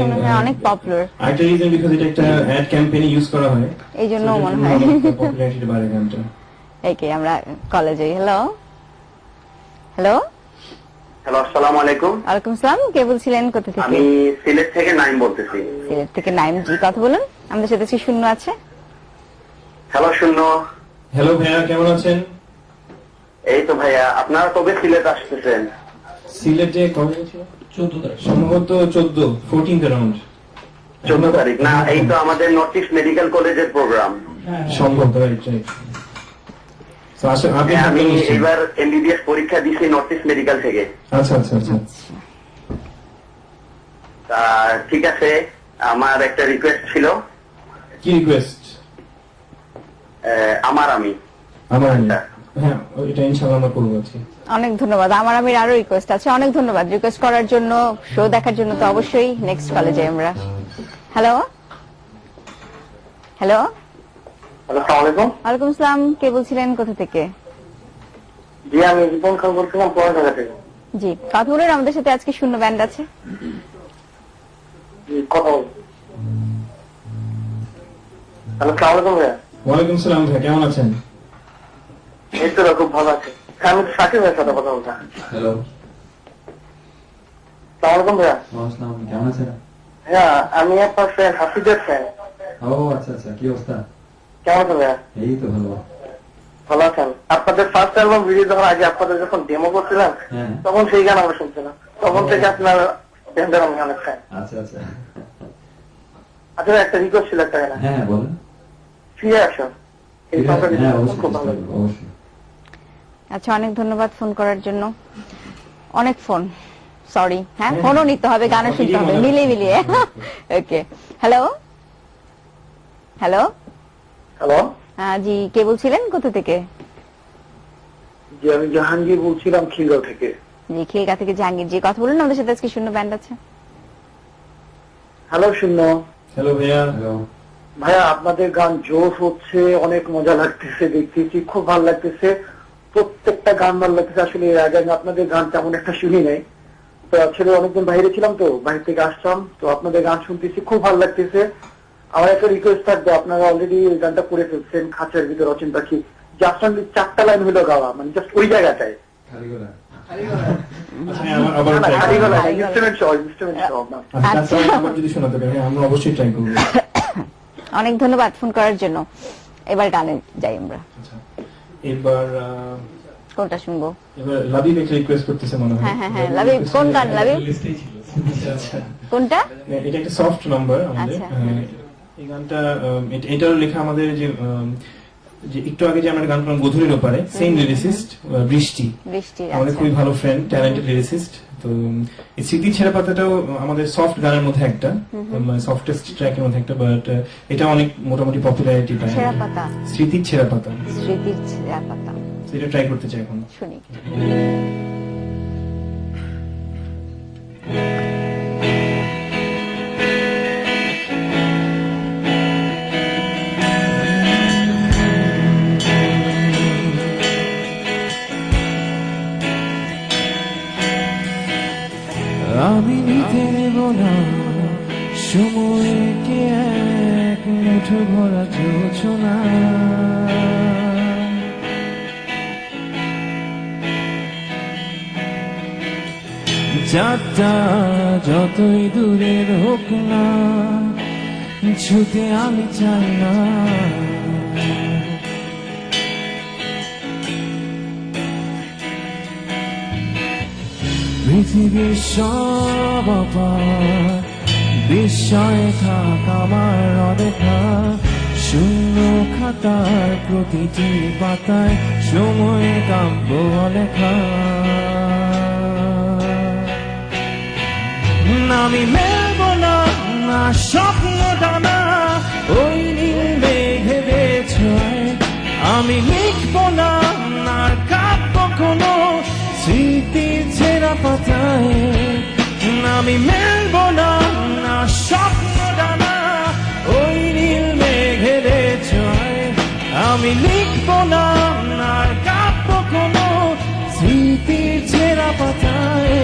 মনে হয় অনেক পপুলার। আরেকটা রিজন বিকজ এটা একটা অ্যাড ক্যাম্পেইনে ইউজ করা হয়, এই জন্য মনে হয় পপুলারিটি বাড়ে গানটা। এই আমরা কলেজে। হ্যালো হ্যালো হ্যালো, আসসালামু আলাইকুম। ওয়ালাইকুম আসসালাম, কে বলছিলেন, কোথা থেকে? আমি সিলেট থেকে নাইম বলতেছি। সিলেট থেকে নাইম জি, কথা বলুন। আমাদের সাথে কি শূন্য আছে? হ্যালো শূন্য। হ্যালো ভাইয়া, কেমন আছেন? এই তো ভাইয়া, আপনারা কবে সিলেট আসতেছেন? সিলেটে কবে ছিল? 14 তারিখ সম্ভবত, 14 অ্যারাউন্ড 14 তারিখ না? এই তো আমাদের নর্থ ইস্ট মেডিকেল কলেজের প্রোগ্রাম সম্ভবত, রাইট রাইট। তো আসলে আপনি আমি নিশ্চয়ই- এবার এমবিবিএস পরীক্ষা দিছি নর্থ ইস্ট মেডিকেল থেকে। আচ্ছা আচ্ছা আচ্ছা। তা ঠিক আছে, আমার একটা রিকোয়েস্ট ছিল। কি রিকোয়েস্ট? আমার আমি আমার হ্যাঁ, এটা ইনশাআল্লাহ আমরা করবো আজকে। অনেক ধন্যবাদ। আমার আমির আরো রিকোয়েস্ট আছে। অনেক ধন্যবাদ রিকোয়েস্ট করার জন্য, শো দেখার জন্য। তো অবশ্যই নেক্সট কলেজে আমরা। হ্যালো হ্যালো হ্যালো, আসসালামু আলাইকুম। ওয়ালাইকুম আসসালাম, কে বলছিলেন, কোথা থেকে? জি, আমি রিপন খান বলছিলাম পড়াশোনা থেকে। জি, কথা বলুন। আমাদের সাথে আজকে শূন্য ব্যান্ড আছে। জি, কথা বল। হ্যালো, আসসালামু আলাইকুম ভাইয়া। ওয়ালাইকুম সালাম ভাই, কেমন আছেন? এই তো খুব ভালো আছে। আমি সাকিব ভাইয়ের সাথে কথা বলতাম। হ্যালো, আসসালামু আলাইকুম ভাইয়া। আসসালাম, কেমন আছেন? হ্যাঁ, আমি আপনার ফ্রেন্ড, হাফিজের ফ্রেন্ড। ও আচ্ছা আচ্ছা, কি অবস্থা? কেমন আছেন ভাইয়া? এই তো ভালো। ভালো আছেন? আপনাদের ফার্স্ট অ্যালবাম ভিডিও যখন আগে আপনাদের যখন ডেমো করছিলেন, হ্যাঁ। তখন সেই গান আমরা শুনছিলাম। তখন থেকে আপনার ব্যান্ডের আমি অনেক ফ্যান। আচ্ছা আচ্ছা, আচ্ছা, একটা রিকোয়েস্ট ছিল একটা গান। হ্যাঁ বলেন। ফিরে আসো, এই গানটা হ্যাঁ আমার অবশ্যই, খুব ভালো চেষ্টা লাগে। করবো, অবশ্যই। আচ্ছা, অনেক ধন্যবাদ ফোন করার জন্য। অনেক ফোন, সরি। হ্যাঁ, ফোনও নিতে হবে, গানও শুনতে হবে, মিলিয়ে মিলিয়ে। ওকে। হ্যালো হ্যালো হ্যালো, জি, কে বলছিলেন, কোথা থেকে? জি আমি জাহাঙ্গীর বলছিলাম খিলগাঁও থেকে। জি, খিলগা থেকে জাহাঙ্গীর জি, কথা বলুন। আমাদের সাথে আজকে শূন্য ব্যান্ড আছে। হ্যালো শূন্য। হ্যালো ভাইয়া। হ্যালো, ভাইয়া, আপনাদের গান জোশ হচ্ছে, অনেক মজা লাগতেছে, দেখতেছি খুব ভালো লাগতেছে। প্রত্যেকটা গান ভালো লাগতেছে। আসলে এর আগে আমি আপনাদের গান তেমন একটা শুনি নাই, তো আসলে অনেকদিন বাইরে ছিলাম, তো বাইরে থেকে আসলাম, তো আপনাদের গান শুনতেছি, খুব ভালো লাগতেছে। আমার একটা রিকোয়েস্ট থাকবে, আপনারা অলরেডি এই গানটা করে ফেলছেন, খাঁচার ভিতরে অচিন পাখি, জাস্ট অনলি 4টা লাইন হলো গাওয়া, মানে জাস্ট ওই জায়গাটায়। খালি গলা। আচ্ছা, আবার না, না, try খালি করবো। গলায়, খালি গলায়। ইনস্ট্রুমেন্ট সহ, ইনস্ট্রুমেন্ট সহ না। আচ্ছা, আবার যদি শোনাতে পারি আমরা অবশ্যই ট্রাই করবো। অনেক ধন্যবাদ ফোন করার জন্য। এবার গানে যাই আমরা। আচ্ছা, এবার কোনটা শুনবো? এবার লাবিব একটা রিকোয়েস্ট করতেছে মনে হয়। হ্যাঁ হ্যাঁ হ্যাঁ, লাবিব, কোন গান লাবিব? আচ্ছা, কোনটা? এটা একটা সফট নাম্বার আমাদের। আচ্ছা। এই গানটা এটারও লেখা আমাদের যে যে একটু আগে যে আমরা গান করলাম গধূলির ওপারে, সেম লিরিসিস্ট বৃষ্টি, বৃষ্টির। আমাদের আচ্ছা খুবই ভালো ফ্রেন্ড, ট্যালেন্টেড লিরিসিস্ট। তো এই স্মৃতি ছেঁড়া পাতাটাও আমাদের সফট গানের মধ্যে একটা, সফটেস্ট ট্র্যাকের মধ্যে একটা, বাট এটা অনেক মোটামুটি পপুলারিটি পায়। ছেঁড়া পাতা, স্মৃতির ছেঁড়া পাতা, স্মৃতির ছেঁড়া পাতা, সেটা ট্রাই করতে চাই এখন। শুনি। আমি নিতে নেব না সময়কে এক মুঠো ভরা যোচনা, যাত্রা যতই দূরের হোক না, ছুতে আমি চাই না। পৃথিবীর সব অপার বিস্ময়ে থাক আমার অদেখা, শূন্য খাতার প্রতিটি পাতায় সময় কাব্য লেখা। আমি মেলব না না স্বপ্ন ডানা ওই নীল মেঘে ছয়, আমি লিখব না না কাব্য কোনো স্মৃতির ছেঁড়া পাতায়। আমি মেলব না না স্বপ্ন ডানা ওই নীল মেঘে ছয়, আমি লিখব না না কাব্য কোনো স্মৃতির ছেঁড়া পাতায়।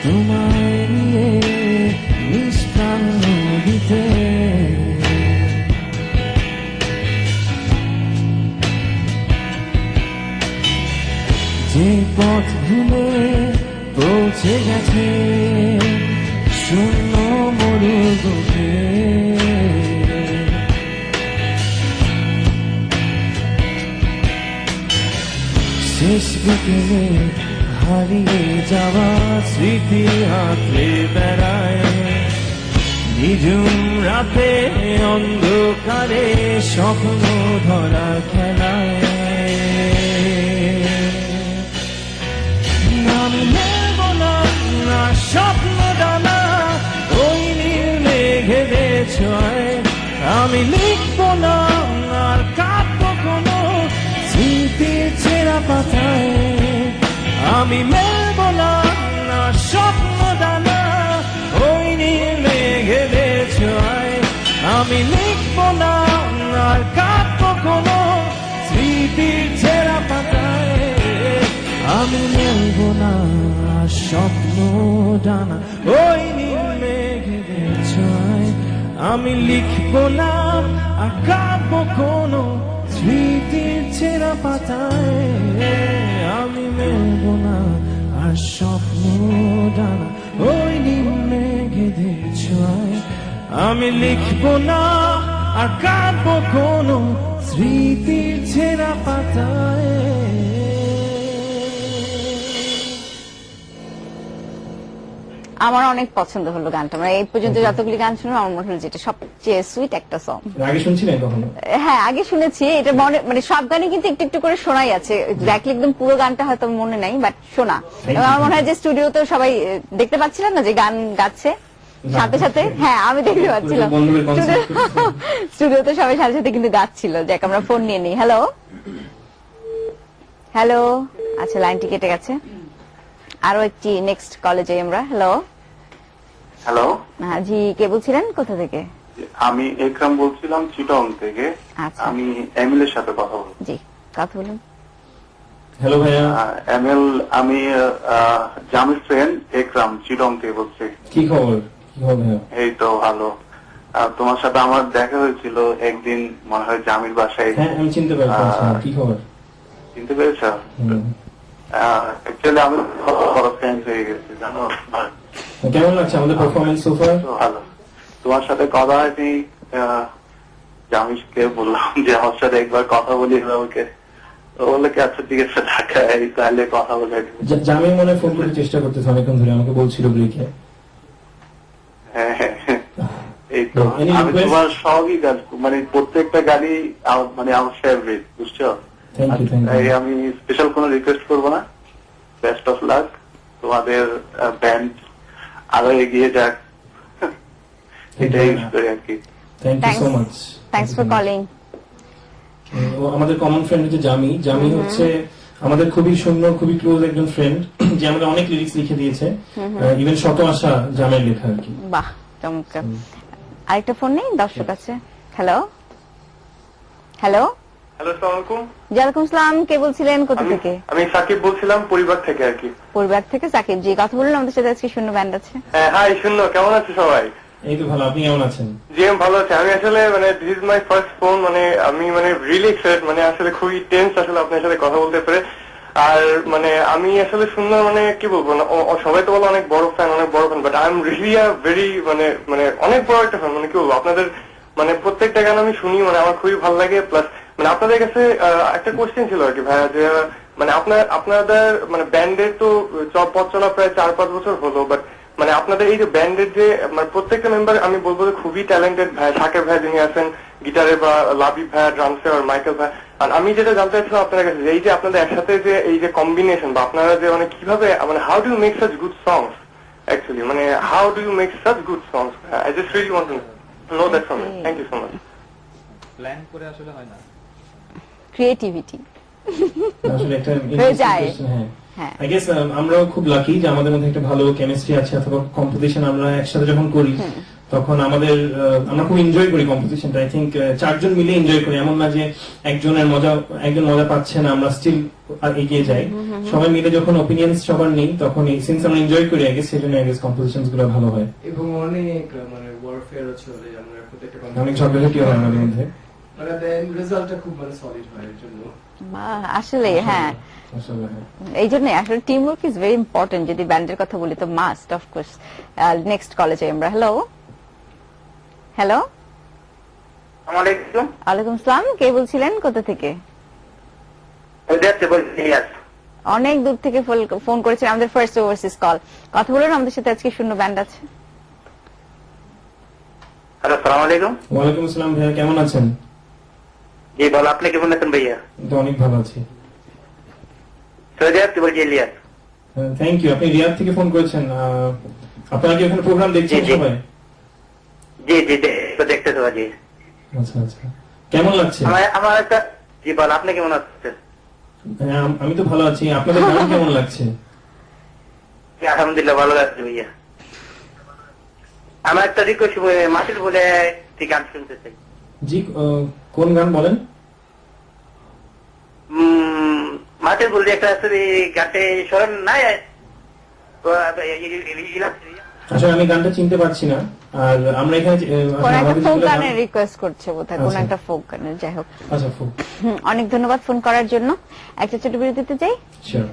তোমায় নিয়ে নিষ্প্রাণ নদীতে। যে পথ ভুলে পৌঁছে গেছে শূন্য মরুভূমে, শেষ বিকেলে হারিয়ে যাওয়া স্মৃতি হাতে বেড়ায়, নিঝুম রাতে অন্ধকারে স্বপ্ন ধরা খেলায়। আমি নেব না স্বপ্ন ডানা ওই নীল মেঘে ছোঁয়, আমি লিখব না আর কাঁদবো কোনো স্মৃতির ছেঁড়া পাতায়। আমি মেলব না স্বপ্ন ডানা ওই নীল মেঘে ছোঁয়, আমি লিখব না আর কাঁদবো কোনো স্মৃতির ছেঁড়া পাতায়। আমি নেব না স্বপ্ন ডানা ওই নীল মেঘের ছোঁয়ায়, আমি লিখব না আর কাঁদবো কোনো স্মৃতির ছেঁড়া পাতায়। আমি নেব না আর স্বপ্ন ডানা ওই নীল মেঘের ছোঁয়ায়, আমি লিখব না আর কাঁদবো কোনো স্মৃতির ছেঁড়া পাতায়। আমার অনেক পছন্দ হলো গানটা, মানে এই পর্যন্ত যতগুলি গান শুনলাম আমার মনে হলো যেটা সবচেয়ে সুইট একটা সং। আগে শুনছিলেন কখনো? হ্যাঁ আগে শুনেছি, এটা মনে মানে সব গানই কিন্তু একটু একটু করে শোনাই আছে, এক্স্যাক্টলি একদম পুরো গানটা হয়তো মনে নাই, বাট শোনা। আমার মনে হয় যে স্টুডিওতে সবাই দেখতে পাচ্ছিলেন না যে গান গাচ্ছে সাথে সাথে? হ্যাঁ আমি দেখতে পাচ্ছিলাম, স্টুডিওতে সবাই সাথে সাথে কিন্তু গাচ্ছিল। দেখ আমরা ফোন নিয়ে নিই। হ্যালো হ্যালো, আচ্ছা লাইনটি কেটে গেছে, আরো একটি নেক্সট কলে যাই আমরা। হ্যালো হ্যালো, হ্যাঁ জি, কে বলছিলেন, কোথা থেকে? আমি একরাম বলছিলাম চিটং থেকে। আচ্ছা। আমি এমিলের সাথে কথা বলবো। জি কথা বলুন। হ্যালো ভাইয়া। এমিল, আমি জামির ফ্রেন্ড একরাম চিটং থেকে বলছি। কি খবর? কি খবর ভাইয়া? এই তো ভালো। তোমার সাথে আমার দেখা হয়েছিল একদিন, মনে হয় জামির বাসায়। হ্যাঁ আমি চিনতে পারছি। কি খবর? চিনতে পেরেছ? অ্যাকচুয়ালি আমি বড় ফ্রেন্ড হয়ে গেছি, জানো। কেমন লাগছে আমাদের পারফরমেন্স সো ফার? ভালো। তোমার সাথে কথা হয়নি, জামিরকে বললাম যে আমার সাথে একবার কথা বলি, ওকে বললো কি আচ্ছা ঠিক আছে ঢাকায় তাহলে কথা বলে। জামি মনে ফোন করে চেষ্টা করতেছে অনেকক্ষণ ধরে, আমাকে বলছিল ব্রেকে। হ্যাঁ হ্যাঁ, এই তো আমি তোমার সবই গান, মানে প্রত্যেকটা গানই মানে আমার ফেভারিট, বুঝছো? আমি স্পেশাল কোনো রিকোয়েস্ট করবো না। বেস্ট অফ লাক, তোমাদের ব্যান্ড আরো এগিয়ে যাক, এটাই করি আর কি। Thank you so much. Thanks for calling. আমাদের কমন ফ্রেন্ড হচ্ছে জামি। জামি হচ্ছে আমাদের খুবই সুন্দর, খুবই ক্লোজ একজন ফ্রেন্ড, যে আমাদের অনেক লিরিক্স লিখে দিয়েছে, ইভেন শত আশা জামের লেখা আর কি। বাহ চমৎকার। আরেকটা ফোন নেই দর্শক আছে। হ্যালো হ্যালো হ্যালো, আসসালামু আলাইকুম। ওয়ালাইকুম আসসালাম, কে বলছিলেন, কোথা থেকে? আমি সাকিব বলছিলাম, পরিবার থেকে আর কি। পরিবার থেকে সাকিব জি, কথা বলুন। আমাদের সাথে আজকে শূন্য ব্যান্ড আছে। হ্যাঁ হাই, শূন্য, কেমন আছে সবাই? এই তো ভালো, আপনি কেমন আছেন? জি আমি ভালো আছি। আমি আসলে মানে this is my first phone, মানে আমি মানে রিয়েলি এক্সাইটেড, মানে আসলে খুবই টেন্স আসলে আপনার সাথে কথা বলতে পেরে। আর মানে আমি আসলে সুন্দর, মানে কি বলবো না, সবাই তো বলো অনেক বড় ফ্যান, অনেক বড় fan, but I am really very মানে মানে অনেক বড় একটা ফ্যান। মানে কি বলবো, আপনাদের মানে প্রত্যেকটা গান আমি শুনি, মানে আমার খুবই ভালো লাগে। প্লাস মানে আপনাদের কাছে একটা কোশ্চেন ছিল আর কি ভাইয়া, যে মানে আপনাদের মানে ব্যান্ডের তো পথ চলা প্রায় 4-5 বছর হলো, বাট মানে আপনাদের এই যে ব্যান্ডের যে মানে প্রত্যেকটা মেম্বার আমি বলবো যে খুবই ট্যালেন্টেড। ভাই শাকের ভাই যিনি আছেন গিটারে, বা লাভি ভাই ড্রামসে, আর মাইকেল ভাই। আর আমি যেটা জানতে চাইছিলাম আপনার কাছে, এই যে আপনাদের একসাথে যে এই যে কম্বিনেশন, বা আপনারা যে মানে কিভাবে, মানে how do you make such good songs actually, মানে how do you make such good songs? I just really want to know that from you. Thank you so much. Plan করে আসলে হয় না, ক্রিয়েটিভিটি আসলে একটা হয়ে যায়। হ্যাঁ আই গেস আমরাও খুব লাকি যে আমাদের মধ্যে একটা ভালো কেমিস্ট্রি আছে, অথবা কম্পোজিশন আমরা একসাথে যখন করি তখন আমাদের আমরা খুব এনজয় করি কম্পোজিশনটা। আই থিঙ্ক 4 জন মিলে এনজয় করি, এমন না যে একজন মজা পাচ্ছে না, আমরা স্টিল এগিয়ে যাই। সবাই মিলে যখন ওপিনিয়ন্স সবার নেই তখন সিন্স আমরা এনজয় করি আগে, সেজন্য আগে কম্পোজিশনস গুলো ভালো হয়, এবং অনেক মানে ওয়ারফেয়ারও চলে, আমরা প্রত্যেকটা অনেক ঝগড়াঝাটিও হয় আমাদের মধ্যে। মানে দেন রেজাল্টটা খুব মানে সলিড হয় এর জন্য। আসলে হ্যাঁ, আসলে হ্যাঁ। এই জন্য আসলে team work is very important. যদি ব্যান্ডের কথা বলি তো মাস্ট অফ কোর্স। নেক্সট কলেজে আমরা হ্যালো হ্যালো আসসালামু আলাইকুম। ওয়ালাইকুম আসসালাম, কে বলছিলেন, কোথা থেকে? ইলিয়াস। অনেক দূর থেকে ফোন করেছেন, আমাদের ফার্স্ট ওভারসিজ কল। কথা বলুন, আমাদের সাথে আজকে শূন্য ব্যান্ড আছে। হ্যালো, আসসালামু আলাইকুম। ওয়ালাইকুম আসসালাম ভাইয়া, কেমন আছেন? জি বল, আপনি কেমন আছেন ভাইয়া? তো অনেক ভালো আছি, সৌদি আরব থেকে বলছি, ইলিয়াস। Thank you. আপনি রিয়াদ থেকে ফোন করেছেন, আপনারা কি ওখানে প্রোগ্রাম দেখছেন জি, জি। সবাই? জি জি, দেখতে তো জি। আচ্ছা আচ্ছা, কেমন লাগছে? আমার একটা, জি বল, আপনি কেমন আছেন? হ্যাঁ, আমি তো ভালো আছি। আপনাদের গান কেমন লাগছে? আলহামদুলিল্লাহ ভালো লাগছে ভাইয়া। আমার একটা রিকোয়েস্ট, মাটির বলে একটি গান শুনতে চাই। জি, কোন গান বলেন? মাটির বলে একটা আছে, গানটা স্মরণ নাই। আসলে আমি গানটা চিনতে পারছি না। আর আমরা এখানে কোন একটা আমাদের ফোক যেগুলো গানের গান- রিকোয়েস্ট করছে বোধহয়, কোন আচ্ছা। একটা ফোক গানের, যাই হোক। আচ্ছা, ফুক, অনেক ধন্যবাদ ফোন করার জন্য। একটা ছোট বিরতিতে যাই। শিওর।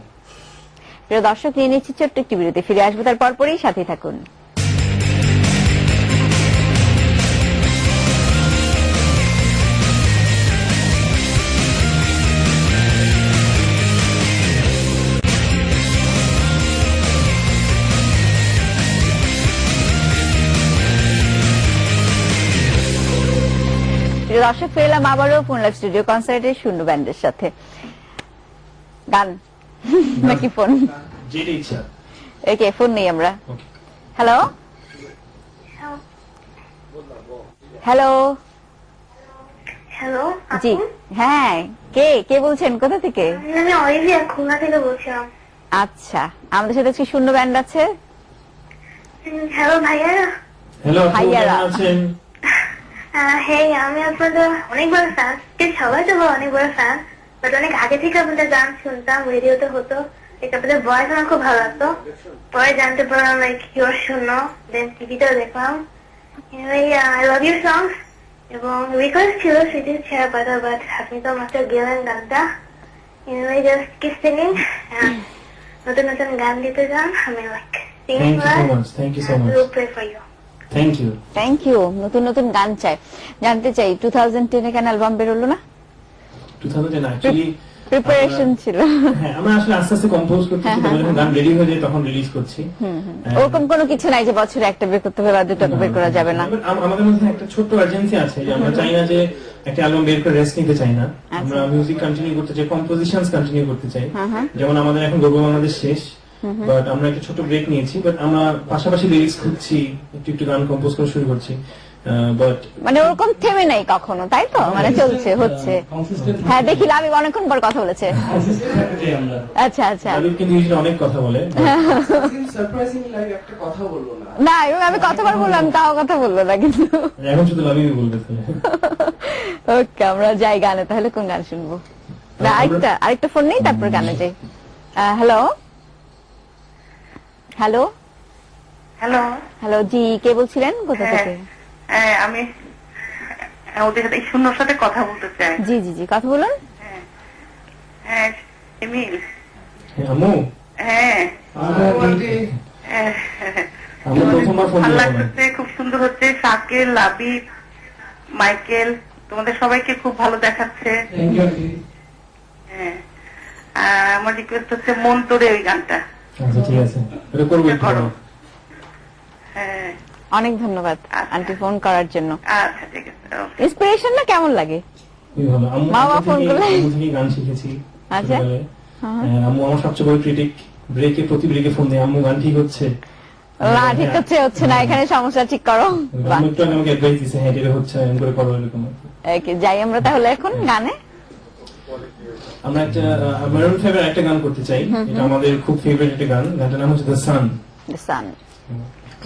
প্রিয় দর্শক, নিয়ে নিচ্ছি ছোট্ট একটি বিরতি, ফিরে আসবো তার পরপরই, সাথে থাকুন। প্রিয় দর্শক, ফিরলাম আবারও ফোনলাইভ স্টুডিও কনসার্টের শূন্য ব্যান্ডের সাথে। গান নাকি ফোন? যেটা ইচ্ছা। ওকে, ফোন নেই আমরা। Okay. হ্যালো হ্যালো, হ্যালো, জি হ্যাঁ, কে কে বলছেন, কোথা থেকে? আমি অলিভিয়া খুলনা থেকে বলছিলাম। আচ্ছা, আমাদের সাথে আজকে শূন্য ব্যান্ড আছে। হ্যালো ভাইয়ারা। হ্যালো, আপু ভাইয়ারা। কেমন আছেন? হ্যাঁ, আমি আপনাদের অনেক বড় ফ্যান। সবাই তো অনেক বড় ফ্যান, বাট অনেক আগে থেকে আপনাদের গান শুনতাম, রেডিওতে হতো। আপনাদের ভয়েস আমার খুব ভালো লাগতো। পরে জানতে পারলাম লাইক ইউর শূন্য, দেন টিভিতেও দেখলাম। আই লাভ ইউর সংস, এবং রিকোয়েস্ট ছিল সেটি শেয়ার করা, বাট আপনি তো মাত্র গেলেন গানটা। জাস্ট কিপ সিঙ্গিং, নতুন নতুন গান দিতে যান। আমি like singing Thank you so much. Will play for you. Thank you. Thank you. নতুন নতুন গান চাই, জানতে চাই 2010-এ কেন অ্যালবাম বেরোলো না? 2010 অ্যাকচুয়ালি প্রিপারেশন ছিল। হ্যাঁ, আমরা আসলে আস্তে আস্তে কম্পোজ করতেছি, তবে যখন গান রেডি হয়ে যায় তখন রিলিজ করছি। ওরকম কোনো কিছু নাই যে বছরে একটা বের করতে হবে বা দুটো বের করা যাবে না। আমাদের মধ্যে একটা ছোট্ট আর্জেন্সি আছে যে আমরা চাই না যে একটা অ্যালবাম বের করে রেস্ট নিতে চাই না, আমরা মিউজিক কন্টিনিউ করতে চাই, কম্পোজিশনস কন্টিনিউ করতে চাই। যেমন আমাদের এখন গর্ব বাংলাদেশ শেষ, বাট আমরা একটা ছোট ব্রেক নিয়েছি, বাট আমরা পাশাপাশি লিরিক্স খুঁজছি, একটু একটু গান কম্পোজ করা শুরু করছি। বাট মানে ওরকম থেমে নেই কখনো, তাই তো? মানে চলছে, হচ্ছে। হ্যাঁ, দেখি আমি অনেকক্ষণ পর কথা বলেছে। আচ্ছা আচ্ছা, লাবিব কিন্তু usually অনেক কথা বলে। সারপ্রাইজিং লাগে, একটা কথা বলবো না। না এবং আমি কতবার বললাম তাও কথা বললো না কিন্তু। এখন শুধু লাবিবই বলবে তাহলে। ওকে, আমরা যাই গানে। তাহলে কোন গান শুনবো? না, আরেকটা ফোন নেই, তারপর গানে যাই। হ্যালো হ্যালো হ্যালো, হ্যালো, জি কে বলছিলেন, কোথা থেকে? আমি ওদের সাথে শূন্যর সাথে কথা বলতে চাই। জি জি জি, কথা বলুন। হ্যাঁ, এমিল। হ্যাঁ, আম্মু, হ্যাঁ, আমরা প্রথমবার ফোন ভালো দিলাম। লাগতেছে, খুব সুন্দর হচ্ছে। শাকিল, লাবিব, মাইকেল, তোমাদের সবাইকে খুব ভালো দেখাচ্ছে। হ্যাঁ, আমার রিকোয়েস্ট হচ্ছে মন তোরে ওই গানটা। আচ্ছা, ঠিক আছে, এটা করবো একটু করো। পরে। হ্যাঁ, অনেক ধন্যবাদ আন্টি ফোন করার জন্য। আচ্ছা ঠিক আছে, ওকে। ইন্সপিরেশনটা কেমন লাগে? খুবই ভালো। আম্মু মা-বাবা ফোন করলে? আম্মু থেকে গান শিখেছি আচ্ছা। ছোটবেলায়। আম্মু আমার সবচেয়ে বড় ক্রিটিক, প্রতি ব্রেকে ফোন দেয়, আম্মু গান ঠিক হচ্ছে না, ঠিক হচ্ছে হচ্ছে না, এখানে সমস্যা ঠিক করো। বাহ। আম্মু একটু আগে আমাকে অ্যাডভাইস দিছে, হ্যাঁ এটা হচ্ছে, এমন করে করো, এরকম আর কি। Okay, যাই আমরা তাহলে এখন গানে। আমরা একটা মেরুন ফাইভের একটা গান করতে চাই, এটা আমাদের খুব ফেভারিট একটা গান, গানটার নাম হচ্ছে দ্য সান। The Sun।